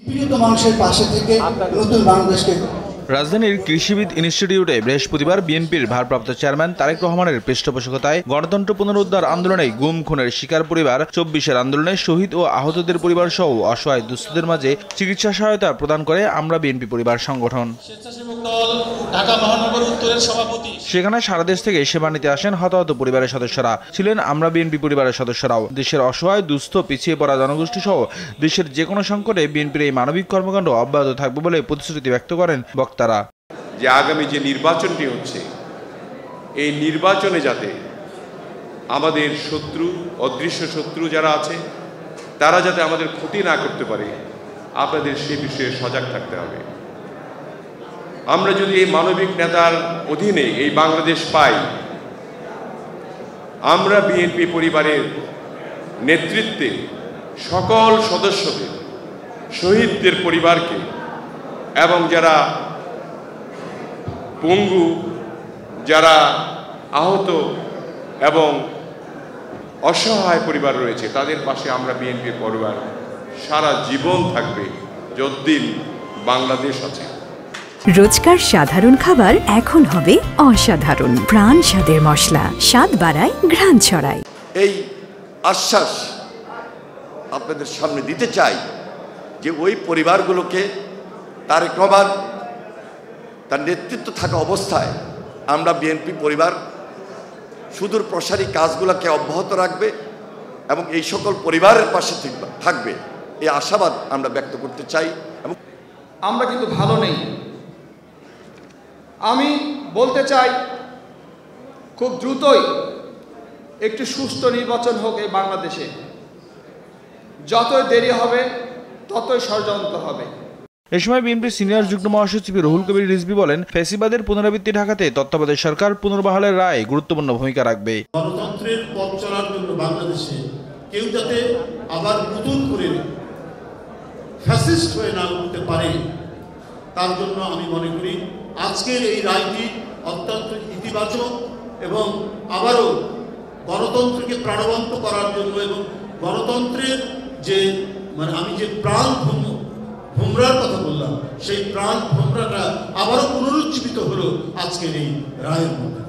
মানুষের পাশে থেকে নতুন বাংলাদেশকে। রাজধানীর কৃষিবিদ ইনস্টিটিউটে বৃহস্পতিবার বিএনপির ভারপ্রাপ্ত চেয়ারম্যান তারেক রহমানের পৃষ্ঠপোষকতায় গণতন্ত্র পুনরুদ্ধার আন্দোলনে গুম খুনের শিকার পরিবার, ২৪-এর আন্দোলনে শহীদ ও আহতদের পরিবার সহ অসহায় দুস্থদের মাঝে চিকিৎসা সহায়তা প্রদান করে আমরা বিএনপি পরিবার সংগঠন। সেখানে সারা দেশ থেকে সেবা নিতে আসেন হতাহত পরিবারের সদস্যরা, ছিলেন আমরা বিএনপি পরিবারের সদস্যরাও। দেশের অসহায়, দুস্থ, পিছিয়ে পড়া জনগোষ্ঠী সহ দেশের যে কোনো সংকটে বিএনপির এই মানবিক কর্মকাণ্ড অব্যাহত থাকবে বলে প্রতিশ্রুতি ব্যক্ত করেন বক্তারা। যে আগামী যে নির্বাচনটি হচ্ছে, এই নির্বাচনে যাতে আমাদের শত্রু, অদৃশ্য শত্রু যারা আছে, তারা যাতে আমাদের ক্ষতি না করতে পারে, আপনাদের সে বিষয়ে সজাগ থাকতে হবে। আমরা যদি এই মানবিক নেতার অধীনে এই বাংলাদেশ পাই, আমরা বিএনপি পরিবারের নেতৃত্বে সকল সদস্যদের, শহীদদের পরিবারকে এবং যারা পঙ্গু, যারা আহত এবং অসহায় পরিবার রয়েছে, তাদের পাশে আমরা বিএনপির পরিবার সারা জীবন থাকবে যতদিন বাংলাদেশ আছে। রোজকার সাধারণ খাবার এখন হবে অসাধারণ। প্রাণ স্বাদের মশলা, স্বাদ বাড়ায়, ঘ্রাণ ছড়ায়। এই আশ্বাস আপনাদের সামনে দিতে চাই যে ওই পরিবারগুলোকে তারেক রহমান তার নেতৃত্ব থাকা অবস্থায় আমরা বিএনপি পরিবার সুদূর প্রসারী কাজগুলোকে অব্যাহত রাখবে এবং এই সকল পরিবারের পাশে থাকবে, এই আশাবাদ আমরা ব্যক্ত করতে চাই। এবং আমরা কিন্তু ভালো নেই। আমি বলতে চাই খুব দ্রুতই একটি সুষ্ঠু নির্বাচন হোক এই বাংলাদেশে। যতই দেরি হবে ততই ষড়যন্ত্র হবে। এ সময় বিএনপির সিনিয়র যুগ্ম মহাসচিব রুহুল কবির রিজভী বলেন, ফ্যাসিবাদের পুনরাবৃত্তি ঢাকাতে তত্ত্বাবধায়ক সরকার পুনর্বহালের রায় গুরুত্বপূর্ণ ভূমিকা রাখবে। গণতন্ত্রের পথ চলার জন্য বাংলাদেশে কেউ যাতে আবার নতুন করে ফ্যাসিস্ট হয়ে না উঠতে পারে, তার জন্য আমি মনে করি আজকের এই রায়টি অত্যন্ত ইতিবাচক এবং আবারও গণতন্ত্রকে প্রাণবন্ত করার জন্য এবং গণতন্ত্রের যে আমি যে প্রাণ ভোমরার কথা বললাম, সেই প্রাণ ভোমরাটা আবারও পুনরুজ্জীবিত হলো আজকের এই রায়ের মধ্যে।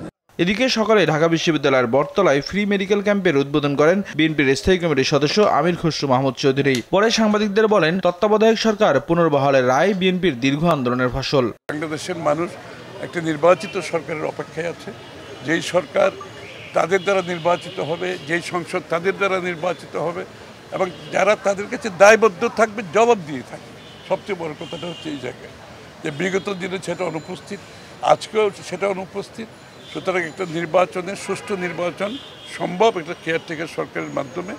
এদিকে সকালে ঢাকা বিশ্ববিদ্যালয়ের বটতলায় ফ্রি মেডিকেল ক্যাম্পের উদ্বোধন করেন বিএনপির স্থায়ী কমিটির সদস্য আমির খসরু মাহমুদ চৌধুরী। পরে সাংবাদিকদের বলেন, তত্ত্বাবধায়ক সরকার পুনর্বহালের রায় বিএনপির দীর্ঘ আন্দোলনের ফসল। বাংলাদেশের মানুষ একটা নির্বাচিত সরকারের অপেক্ষায় আছে, যেই সরকার তাদের দ্বারা নির্বাচিত হবে, যেই সংসদ তাদের দ্বারা নির্বাচিত হবে এবং যারা তাদের কাছে দায়বদ্ধ থাকবে, জবাব দিয়ে থাকবে। সবচেয়ে বড় কথাটা হচ্ছে এই জায়গায় যে বিগত দিনে সেটা অনুপস্থিত, আজকেও সেটা অনুপস্থিত। সুতরাং একটা নির্বাচনের সুষ্ঠু নির্বাচন সম্ভব একটা কেয়ারটেকার সরকারের মাধ্যমে।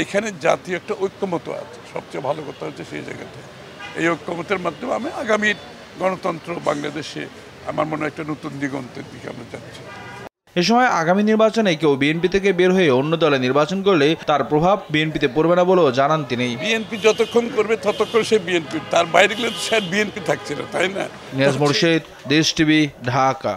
এইখানে জাতীয় একটা ঐক্যমত আছে, সবচেয়ে ভালো কথা হচ্ছে সেই জায়গাতে এই ঐক্যমতের মাধ্যমে আমি আগামী গণতন্ত্র বাংলাদেশে আমার মনে হয় একটা নতুন দিগন্তের দিকে আমরা যাচ্ছি। এ সময় আগামী নির্বাচনে কেউ বিএনপি থেকে বের হয়ে অন্য দলে নির্বাচন করলে তার প্রভাব বিএনপিতে পড়বে না বলেও জানান তিনি। বিএনপি যতক্ষণ করবে ততক্ষণ সে বিএনপি, তার বাইরে গেলে সে বিএনপি থাকছে না, তাই না? নিয়াজ মুর্শিদ, দেশ টিভি, ঢাকা।